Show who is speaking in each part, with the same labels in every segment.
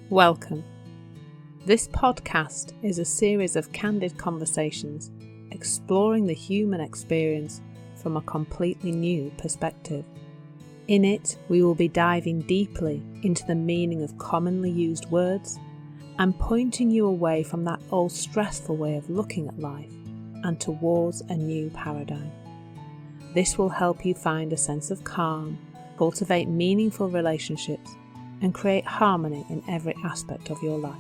Speaker 1: Welcome. This podcast is a series of candid conversations exploring the human experience from a completely new perspective. In it, we will be diving deeply into the meaning of commonly used words and pointing you away from that old stressful way of looking at life and towards a new paradigm. This will help you find a sense of calm, cultivate meaningful relationships, and create harmony in every aspect of your life.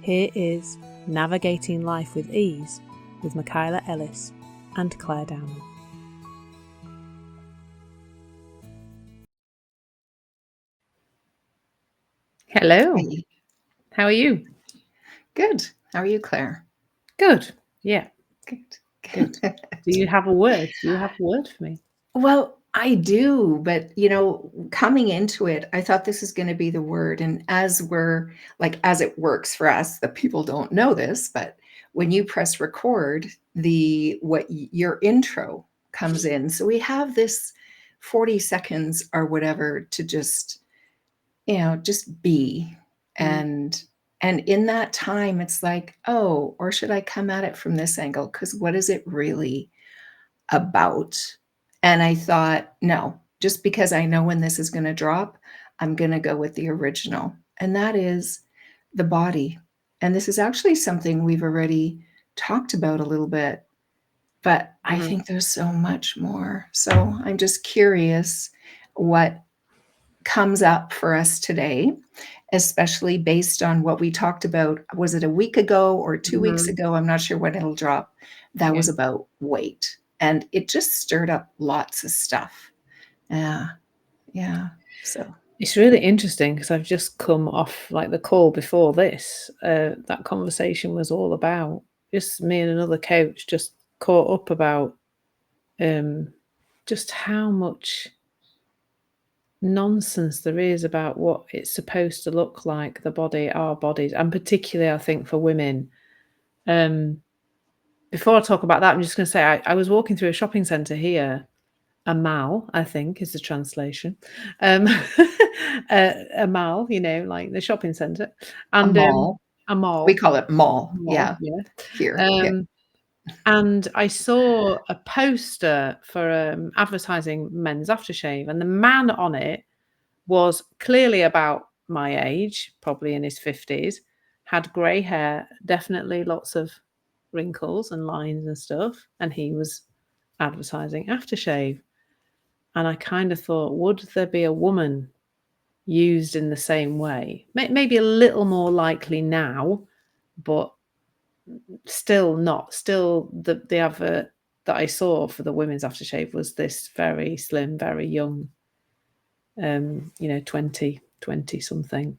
Speaker 1: Here is Navigating Life with Ease with Michaela, Ellis and Clare, Downham. Hello.
Speaker 2: Hey.
Speaker 1: How are you?
Speaker 2: Good. How are you, Claire?
Speaker 1: Good. Yeah.
Speaker 2: Good.
Speaker 1: Do you have a word? Do you have a word for me?
Speaker 2: Well, I do, but coming into it, I thought this is going to be the word. And as it works for us, the people don't know this, but when you press record, your intro comes in. So we have this 40 seconds or whatever to just be. And in that time, it's like, oh, or should I come at it from this angle? Because what is it really about? And I thought, no, just because I know when this is going to drop, I'm going to go with the original. And that is the body. And this is actually something we've already talked about a little bit, but I think there's so much more. So I'm just curious what comes up for us today, especially based on what we talked about. Was it a week ago or 2 weeks ago? I'm not sure when it'll drop. That was about weight. And it just stirred up lots of stuff. Yeah. So
Speaker 1: it's really interesting because I've just come off the call before this. That conversation was all about just me and another coach just caught up about just how much nonsense there is about what it's supposed to look like, the body, our bodies, and particularly I think for women. Before I talk about that, I'm just going to say I was walking through a shopping centre here, a mall, I think is the translation, a mall, like the shopping centre, and a mall.
Speaker 2: We call it mall. Yeah. Here.
Speaker 1: And I saw a poster for advertising men's aftershave, and the man on it was clearly about my age, probably in his 50s, had grey hair, definitely lots of wrinkles and lines and stuff, and he was advertising aftershave. And I kind of thought, would there be a woman used in the same way? Maybe a little more likely now, but still not. Still, the advert that I saw for the women's aftershave was this very slim, very young, 20 something.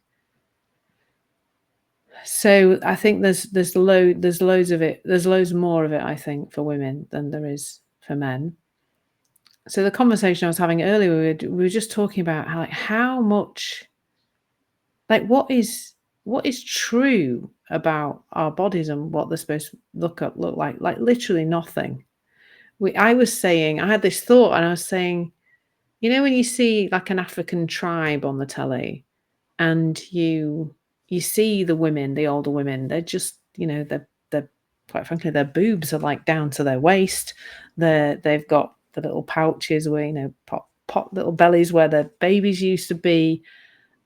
Speaker 1: So I think there's loads of it. There's loads more of it, I think, for women than there is for men. So the conversation I was having earlier, we were just talking about how much, what is true about our bodies and what they're supposed to look like literally nothing. I was saying, I had this thought, and I was saying, when you see like an African tribe on the telly, and you see the women, the older women, they're just, they're quite frankly, their boobs are like down to their waist. They've got the little pouches where, pop little bellies where their babies used to be.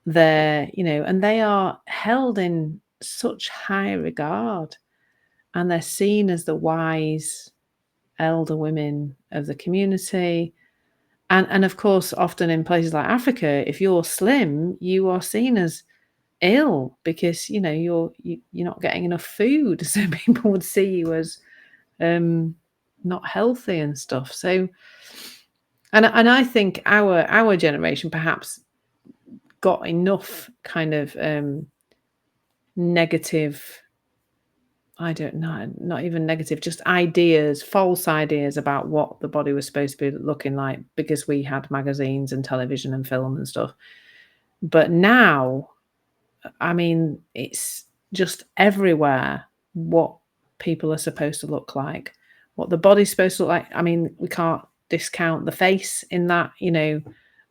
Speaker 1: They're, and they are held in such high regard, and they're seen as the wise elder women of the community. And of course, often in places like Africa, if you're slim, you are seen as ill because you're not getting enough food, so people would see you as not healthy and stuff. So, and I think our generation perhaps got enough kind of negative, I don't know, not even negative, just ideas, false ideas about what the body was supposed to be looking like because we had magazines and television and film and stuff. But now, I mean, it's just everywhere what people are supposed to look like, what the body's supposed to look like. I mean, we can't discount the face in that,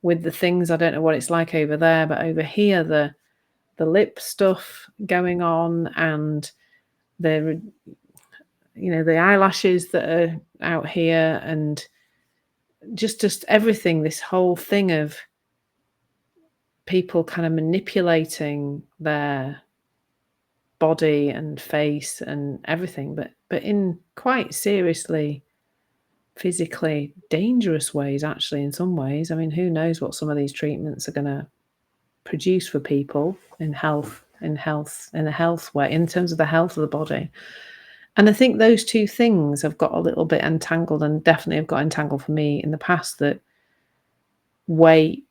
Speaker 1: with the things. I don't know what it's like over there, but over here, the the lip stuff going on, and the the eyelashes that are out here, and just everything, this whole thing of people kind of manipulating their body and face and everything, but in quite seriously physically dangerous ways, actually, in some ways. I mean, who knows what some of these treatments are going to produce for people in a health way, in terms of the health of the body. And I think those two things have got a little bit entangled, and definitely have got entangled for me in the past, that weight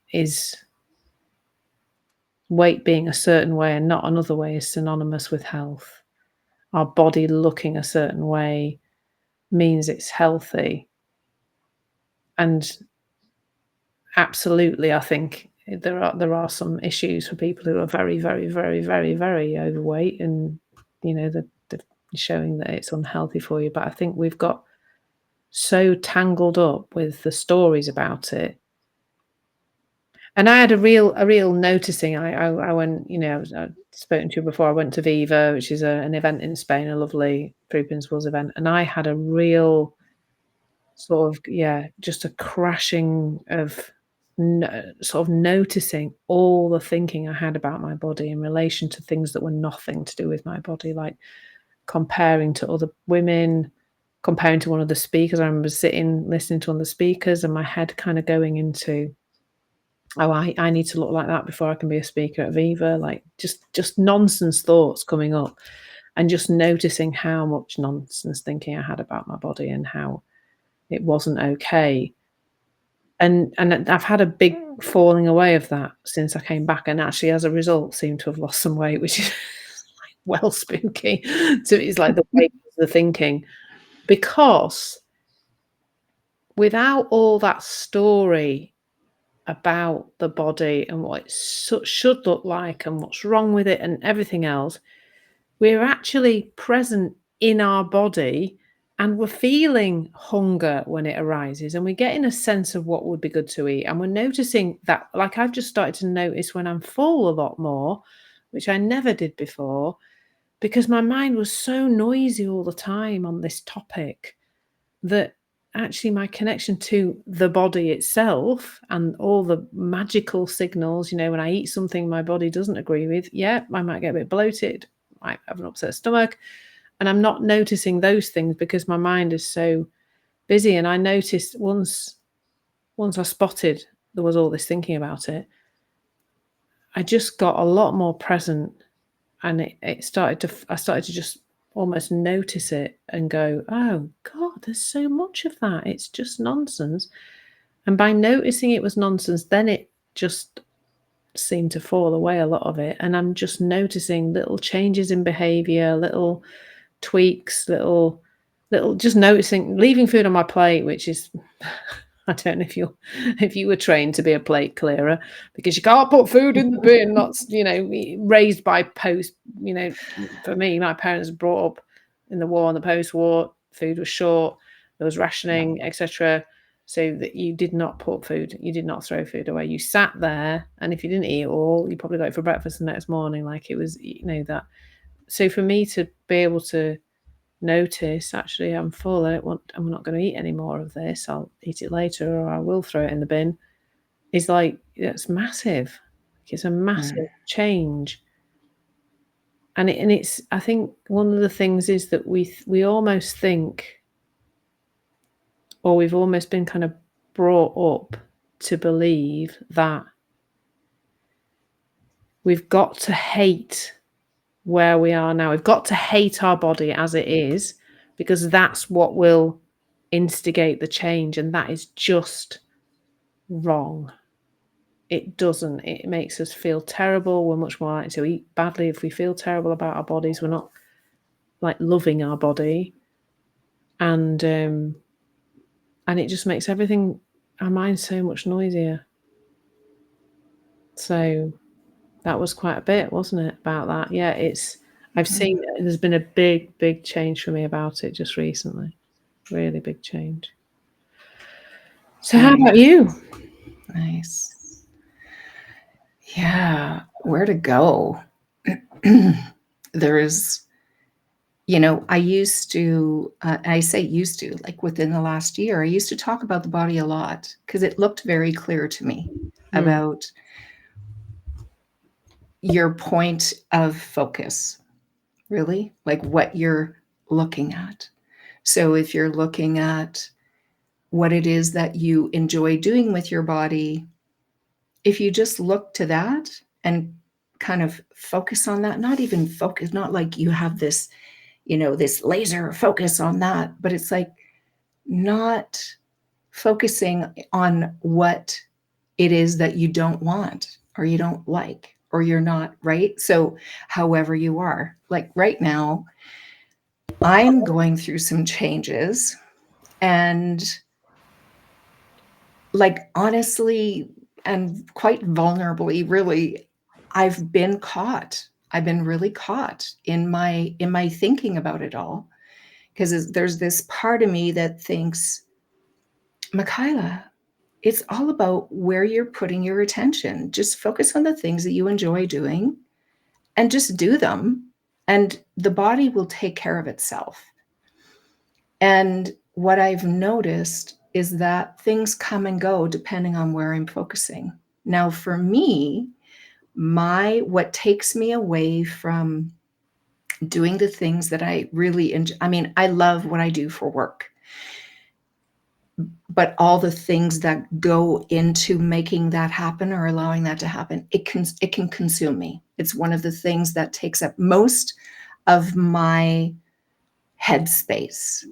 Speaker 1: being a certain way and not another way is synonymous with health. Our body looking a certain way means it's healthy. And absolutely, I think there are some issues for people who are very, very, very, very, very overweight, and the showing that it's unhealthy for you. But I think we've got so tangled up with the stories about it. And I had a real noticing. I went, I've spoken to you before. I went to Viva, which is an event in Spain, a lovely Three Principles event, and I had a real sort of, just a crashing of sort of noticing all the thinking I had about my body in relation to things that were nothing to do with my body, like comparing to other women, comparing to one of the speakers. I remember sitting listening to one of the speakers, and my head kind of going into, oh, I need to look like that before I can be a speaker at Viva. Like just nonsense thoughts coming up, and just noticing how much nonsense thinking I had about my body and how it wasn't okay. And I've had a big falling away of that since I came back, and actually, as a result, seem to have lost some weight, which is well spooky. So it's like the weight of the thinking, because without all that story about the body and what it should look like and what's wrong with it and everything else, we're actually present in our body, and we're feeling hunger when it arises, and we're getting a sense of what would be good to eat, and we're noticing that, like, I've just started to notice when I'm full a lot more, which I never did before, because my mind was so noisy all the time on this topic, that actually my connection to the body itself and all the magical signals, when I eat something my body doesn't agree with, I might get a bit bloated, might have an upset stomach, and I'm not noticing those things because my mind is so busy. And I noticed once I spotted there was all this thinking about it, I just got a lot more present, and I started to just almost notice it and go, oh God, there's so much of that. It's just nonsense. And by noticing it was nonsense, then it just seemed to fall away, a lot of it. And I'm just noticing little changes in behavior, little tweaks, little just noticing leaving food on my plate, which is I don't know if you were trained to be a plate clearer, because you can't put food in the bin. That's raised by post. For me, my parents brought up in the war and the post-war. Food was short. There was rationing, etc. So that you did not put food. You did not throw food away. You sat there, and if you didn't eat it all, you probably got it for breakfast the next morning. Like, it was, that. So for me to be able to notice, actually, I'm full, I'm not going to eat any more of this, I'll eat it later, or I will throw it in the bin, is like, it's massive. It's a massive change. And it's, I think one of the things is that we almost think, or we've almost been kind of brought up to believe that we've got to hate where we are now. We've got to hate our body as it is, because that's what will instigate the change, and that is just wrong. It doesn't. It makes us feel terrible. We're much more likely to eat badly if we feel terrible about our bodies. We're not like loving our body, and it just makes everything, our mind, so much noisier. So that was quite a bit, wasn't it, about that? Yeah, I've seen there's been a big change for me about it just recently. Really big change. So how about you?
Speaker 2: Nice. Yeah, where to go? there is, I used to, I say used to, like within the last year, I used to talk about the body a lot because it looked very clear to me
Speaker 1: Mm.
Speaker 2: about your point of focus, really, like what you're looking at. So if you're looking at what it is that you enjoy doing with your body, if you just look to that and kind of focus on that, not even focus, not like you have this, this laser focus on that, but it's like not focusing on what it is that you don't want or you don't like or you're not, right? So, however you are, like right now, I'm going through some changes and like honestly and quite vulnerably really I've been caught. I've been really caught in my thinking about it all because there's this part of me that thinks, Michaela, it's all about where you're putting your attention. Just focus on the things that you enjoy doing and just do them, and the body will take care of itself. And what I've noticed is that things come and go depending on where I'm focusing. Now, for me, my what takes me away from doing the things that I really enjoy. I mean, I love what I do for work, but all the things that go into making that happen or allowing that to happen, it can consume me. It's one of the things that takes up most of my headspace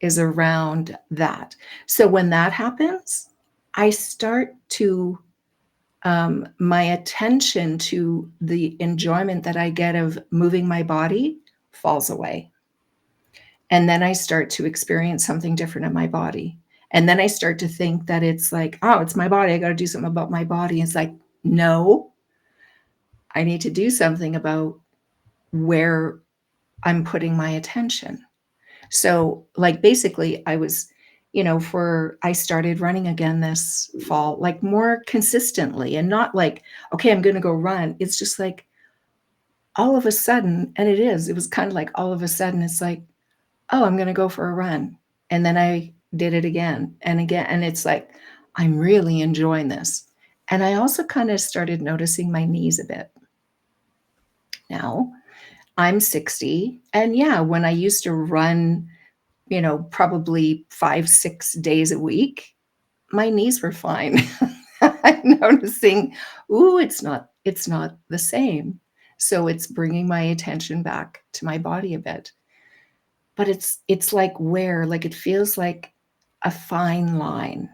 Speaker 2: is around that. So when that happens, I start to my attention to the enjoyment that I get of moving my body falls away. And then I start to experience something different in my body. And then I start to think that it's like, oh, it's my body. I got to do something about my body. It's like, no, I need to do something about where I'm putting my attention. So, like, basically, I started running again this fall, like more consistently and not like, okay, I'm going to go run. It's just like all of a sudden, and it was kind of like all of a sudden, it's like, oh, I'm going to go for a run. And then I did it again and again. And it's like, I'm really enjoying this. And I also kind of started noticing my knees a bit. Now I'm 60. And yeah, when I used to run, probably 5, 6 days a week, my knees were fine. I'm noticing, ooh, it's not the same. So it's bringing my attention back to my body a bit. But it's like where, like it feels like a fine line.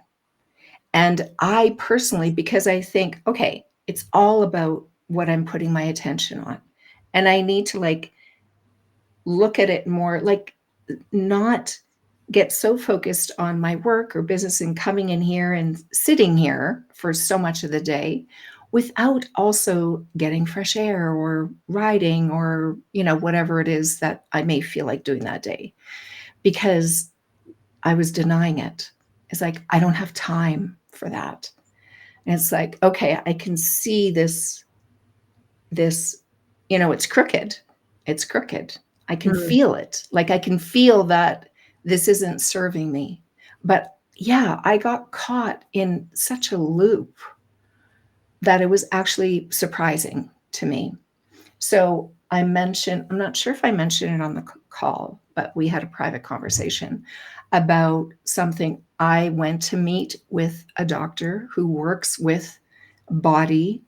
Speaker 2: And I personally, because I think, okay, it's all about what I'm putting my attention on. And I need to like look at it more, like not get so focused on my work or business and coming in here and sitting here for so much of the day without also getting fresh air or riding or, whatever it is that I may feel like doing that day, because I was denying it. It's like, I don't have time for that. And it's like, okay, I can see this, it's crooked. It's crooked. I can
Speaker 1: Mm.
Speaker 2: feel it. Like I can feel that this isn't serving me. But yeah, I got caught in such a loop that it was actually surprising to me. So I'm not sure if I mentioned it on the call, but we had a private conversation about something. I went to meet with a doctor who works with body.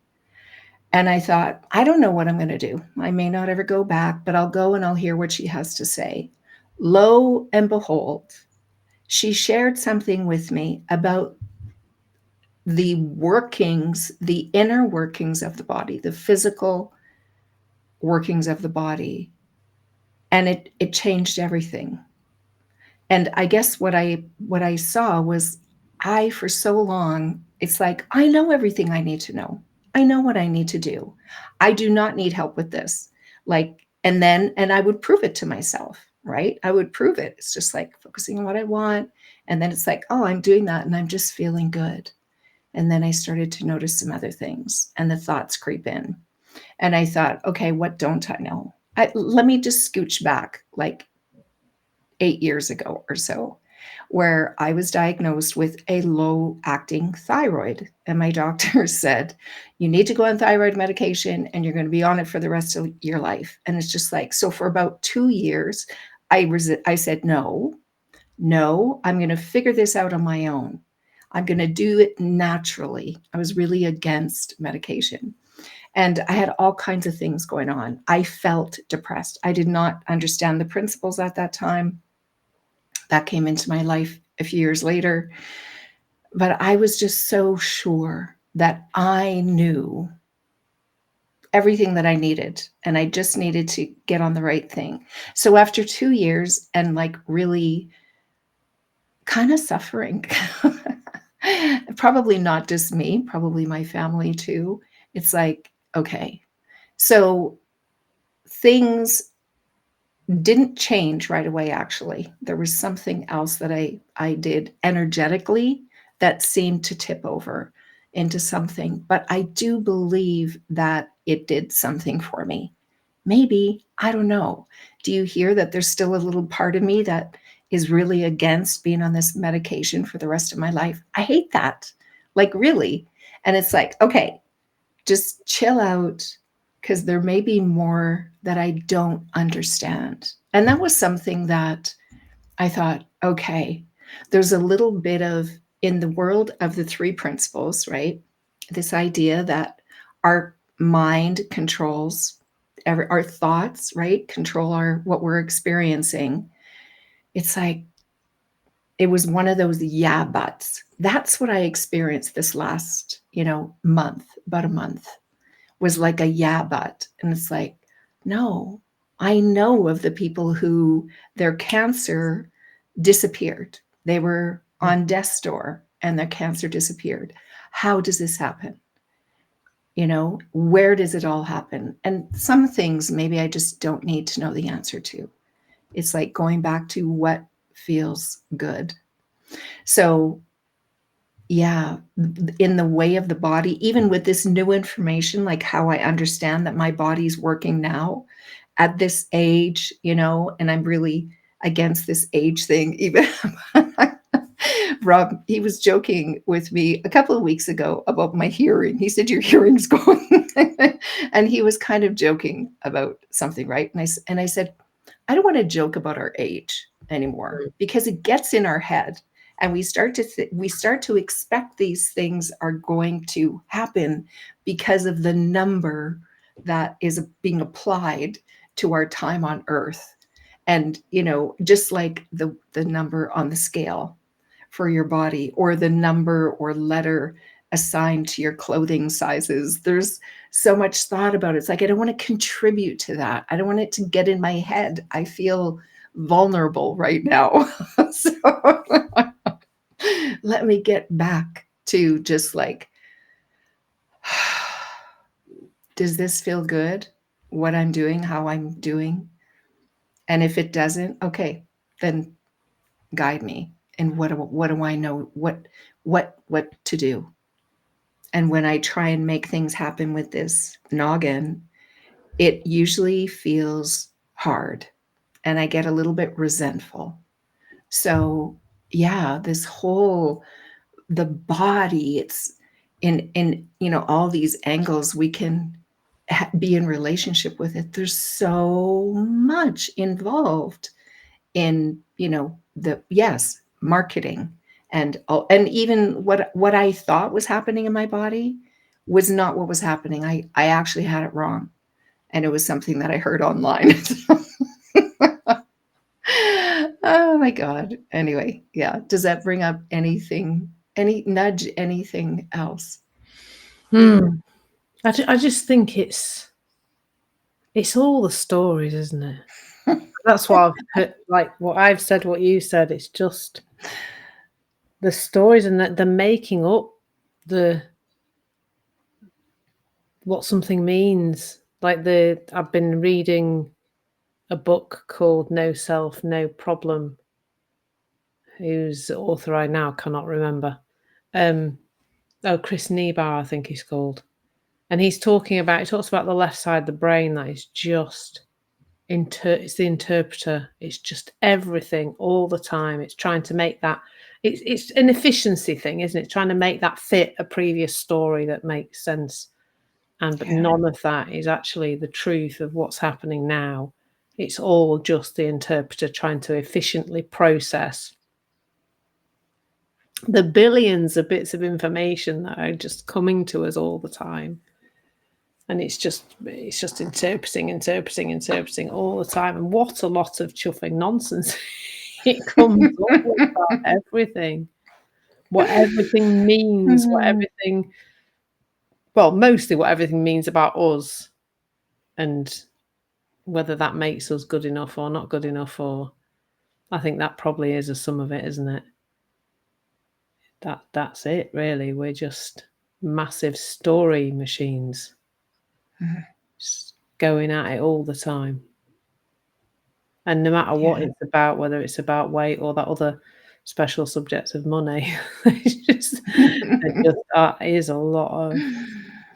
Speaker 2: And I thought, I don't know what I'm going to do. I may not ever go back, but I'll go and I'll hear what she has to say. Lo and behold, she shared something with me about the workings, the inner workings of the body, the physical workings of the body. And it changed everything. And I guess what I saw was, I for so long, it's like, I know everything I need to know. I know what I need to do. I do not need help with this. Like, and I would prove it to myself, right? I would prove it. It's just like focusing on what I want. And then it's like, oh, I'm doing that and I'm just feeling good. And then I started to notice some other things and the thoughts creep in. And I thought, okay, what don't I know? Let me just scooch back like 8 years ago or so, where I was diagnosed with a low acting thyroid. And my doctor said, you need to go on thyroid medication and you're going to be on it for the rest of your life. And it's just like, so for about 2 years, I said, no, I'm going to figure this out on my own. I'm going to do it naturally. I was really against medication. And I had all kinds of things going on. I felt depressed. I did not understand the principles at that time. That came into my life a few years later. But I was just so sure that I knew everything that I needed, and I just needed to get on the right thing. So after 2 years and like really kind of suffering, probably not just me, probably my family too, it's like, okay, so things didn't change right away. Actually, there was something else that I did energetically that seemed to tip over into something, but I do believe that it did something for me. Maybe, I don't know. Do you hear that there's still a little part of me that is really against being on this medication for the rest of my life? I hate that, like, really. And it's like, okay, just chill out, because there may be more that I don't understand. And that was something that I thought, okay, there's a little bit of, in the world of the three principles, right? This idea that our mind controls our thoughts, right? Control what we're experiencing. It's like, it was one of those yeah buts. That's what I experienced this last, month, about a month, was like a yeah but. And it's like, no, I know of the people who their cancer disappeared. They were on death's door and their cancer disappeared. How does this happen? Where does it all happen? And some things maybe I just don't need to know the answer to. It's like going back to what feels good. So yeah, in the way of the body, even with this new information, like how I understand that my body's working now at this age, and I'm really against this age thing. Even Rob, he was joking with me a couple of weeks ago about my hearing. He said, your hearing's going. And he was kind of joking about something, right? And I said, I don't want to joke about our age anymore, because it gets in our head and we start to expect these things are going to happen because of the number that is being applied to our time on earth. And just like the number on the scale for your body, or the number or letter assigned to your clothing sizes, there's so much thought about it. It's like, I don't want to contribute to that. I don't want it to get in my head. I feel vulnerable right now. So let me get back to just like, does this feel good? What I'm doing, how I'm doing? And if it doesn't, okay, then guide me. And what do I know? What to do? And when I try and make things happen with this noggin, it usually feels hard and I get a little bit resentful. So yeah, this whole, the body, it's in all these angles we can be in relationship with it. There's so much involved in the marketing, and even what I thought was happening in my body was not what was happening. I actually had it wrong, and it was something that I heard online. Oh my god. Anyway, yeah, does that bring up anything, any nudge, anything else?
Speaker 1: I just think it's all the stories, isn't it? That's what I've heard, like what I've said, what you said. It's just the stories and the making up what something means. Like I've been reading a book called No Self, No Problem, whose author I now cannot remember. Chris Nebar, I think he's called. And he talks about the left side of the brain that is just it's the interpreter. It's just everything all the time. It's trying to make that it's an efficiency thing, isn't it? Trying to make that fit a previous story that makes sense. But
Speaker 2: Yeah.
Speaker 1: none of that is actually the truth of what's happening now. It's all just the interpreter trying to efficiently process the billions of bits of information that are just coming to us all the time. And it's just interpreting all the time. And what a lot of chuffing nonsense it comes up with about everything. What everything means, mostly what everything means about us, and whether that makes us good enough or not good enough, or I think that probably is a sum of it, isn't it? That's it, really. We're just massive story machines, just going at it all the time. And no matter what it's about, whether it's about weight or that other special subject of money, it's just is a lot of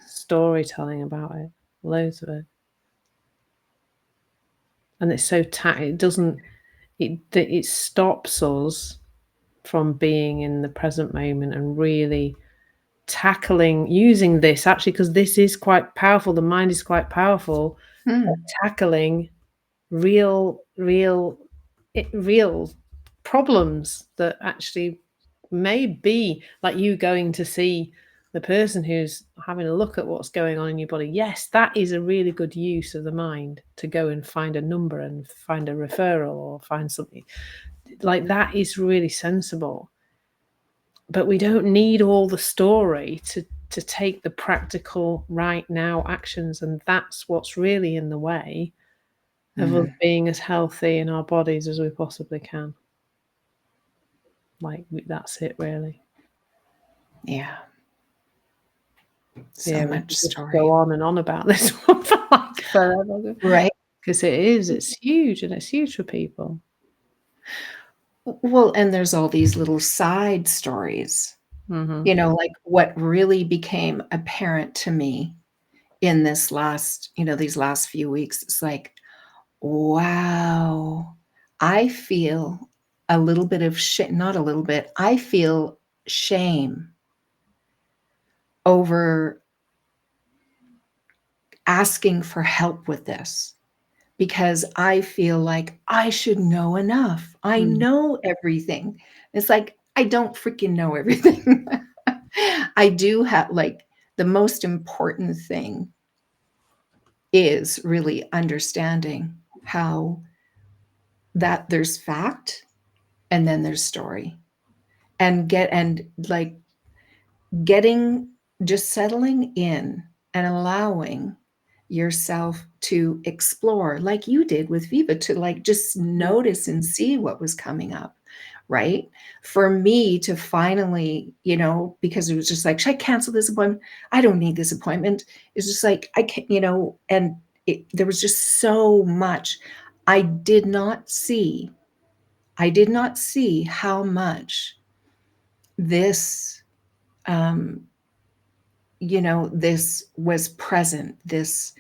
Speaker 1: storytelling about it, loads of it. And it's so it stops us from being in the present moment and really using this, actually, because this is quite powerful. The mind is quite powerful at tackling real problems that actually may be like you going to see the person who's having a look at what's going on in your body. Yes, that is a really good use of the mind, to go and find a number and find a referral or find something like that is really sensible. But we don't need all the story to take the practical right now actions, and that's what's really in the way of us being as healthy in our bodies as we possibly can. That's it, really.
Speaker 2: Yeah. So
Speaker 1: Yeah,
Speaker 2: much
Speaker 1: we could
Speaker 2: story.
Speaker 1: go on and on about this one for like forever.
Speaker 2: Right.
Speaker 1: Because it's huge, and it's huge for people.
Speaker 2: Well, and there's all these little side stories,
Speaker 1: Mm-hmm.
Speaker 2: like what really became apparent to me in these last few weeks. It's like, wow, I feel a little bit of shit, not a little bit, I feel shame over asking for help with this, because I feel like I should know enough. I know everything. It's like, I don't freaking know everything. I do have, like, the most important thing is really understanding how that there's fact and then there's story, and getting just settling in and allowing yourself to explore, like you did with Viva, to like just notice and see what was coming up, right? For me to finally, because it was just like, should I cancel this appointment? I don't need this appointment. It's just like, I can't, and there was just so much. I did not see how much this, this was present, this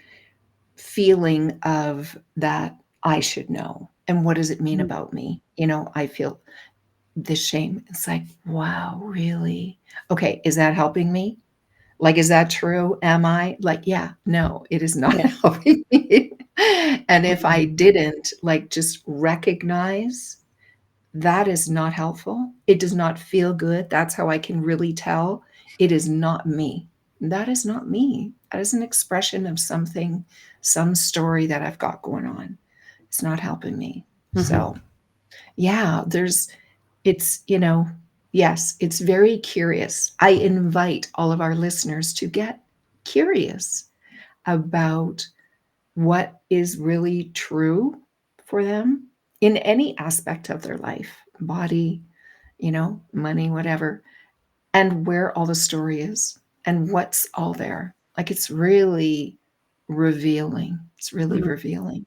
Speaker 2: feeling of that I should know. And what does it mean about me? I feel this shame. It's like, wow, really? Okay, is that helping me? Like, is that true? Am I? Like, yeah, no, it is not helping me. And if I didn't, like, just recognize that is not helpful, it does not feel good, that's how I can really tell it is not me. That is not me. That is an expression of something, some story that I've got going on. It's not helping me. So, yeah, it's, yes, it's very curious. I invite all of our listeners to get curious about what is really true for them in any aspect of their life, body, money, whatever, and where all the story is and what's all there. Like, it's really revealing. It's really revealing.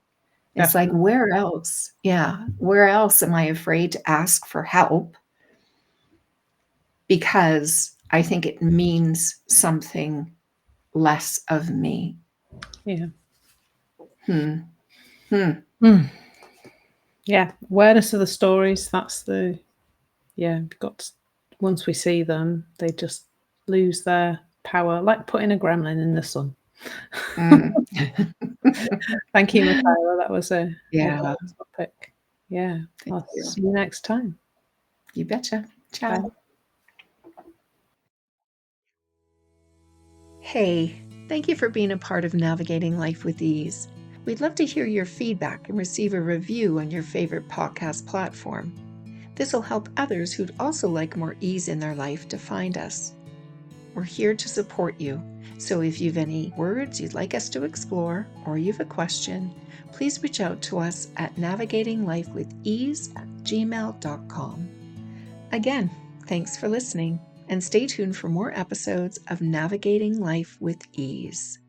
Speaker 2: It's like,
Speaker 1: Definitely.
Speaker 2: where else? Yeah. Where else am I afraid to ask for help? Because I think it means something less of me.
Speaker 1: Yeah. Yeah. Awareness of the stories. That's the, once we see them, they just lose their power, like putting a gremlin in the sun. Thank you, Michaela. That was a
Speaker 2: Yeah.
Speaker 1: great topic. Yeah.
Speaker 2: Thank
Speaker 1: I'll
Speaker 2: you.
Speaker 1: see you next time.
Speaker 2: You betcha. Ciao.
Speaker 1: Bye.
Speaker 2: Hey, thank you for being a part of Navigating Life with Ease. We'd love to hear your feedback and receive a review on your favorite podcast platform. This will help others who'd also like more ease in their life to find us. We're here to support you, so if you've any words you'd like us to explore or you have a question, please reach out to us at navigatinglifewithease@gmail.com. Again, thanks for listening, and stay tuned for more episodes of Navigating Life with Ease.